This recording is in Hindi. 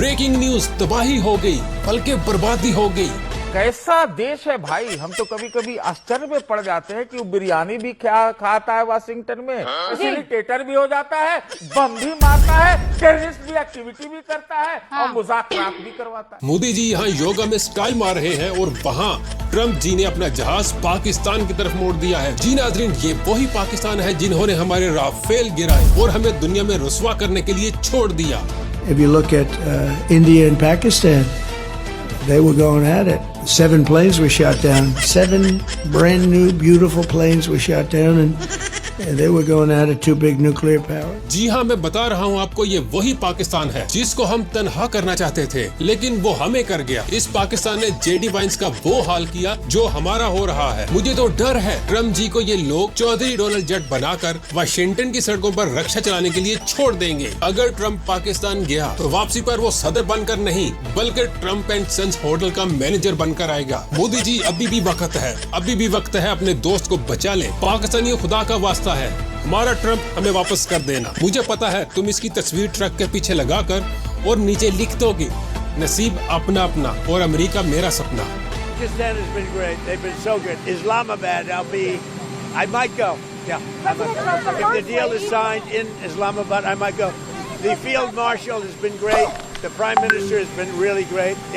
ब्रेकिंग न्यूज, तबाही हो गई, बल्कि बर्बादी हो गई। कैसा देश है भाई। हम तो कभी कभी आश्चर्य में पड़ जाते हैं कि वो बिरयानी भी क्या खाता है वाशिंगटन में, फैसिलिटेटर भी हो जाता है, बम भी मारता है, टेररिस्ट भी एक्टिविटी भी करता है और मुज़ाकरात भी करवाता है। मोदी जी यहाँ योगा में स्टाइल मार रहे हैं और वहाँ ट्रम्प जी ने अपना जहाज पाकिस्तान की तरफ मोड़ दिया है। जी नाज़रीन, ये वही पाकिस्तान है जिन्होंने हमारे राफेल गिराए और हमें दुनिया में रुस्वा करने के लिए छोड़ दिया। If you look at India and Pakistan, they were going at it. 7 planes were shot down. 7 brand new, beautiful planes were shot down, and they were going at it. 2 big nuclear power. जी हाँ, मैं बता रहा हूँ आपको, ये वही पाकिस्तान है जिसको हम तनहा करना चाहते थे, लेकिन वो हमें कर गया। इस पाकिस्तान ने जेडी वाइंस का वो हाल किया जो हमारा हो रहा है। मुझे तो डर है ट्रम्प जी को ये लोग चौधरी डोनाल्ड जेट बनाकर वाशिंगटन की सड़कों पर रक्षा चलाने के लिए छोड़ देंगे। अगर ट्रम्प पाकिस्तान गया तो वापसी पर वो सदर बनकर नहीं, बल्कि ट्रम्प एंड सन्स होटल का मैनेजर बनकर आएगा। मोदी जी, अभी भी वक्त है, अभी भी वक्त है, अपने दोस्त को बचा ले। पाकिस्तानी खुदा का वास्ता है, हमारा ट्रम्प हमें वापस कर देना। मुझे पता है तुम इसकी तस्वीर ट्रक के पीछे लगाकर और नीचे लिख दोगे, नसीब अपना अपना और अमेरिका मेरा सपना। Pakistan has been great. They've been so good. Islamabad, I might go. Yeah. If the deal is signed in Islamabad, I might go. The field marshal has been great. The prime minister has been really great.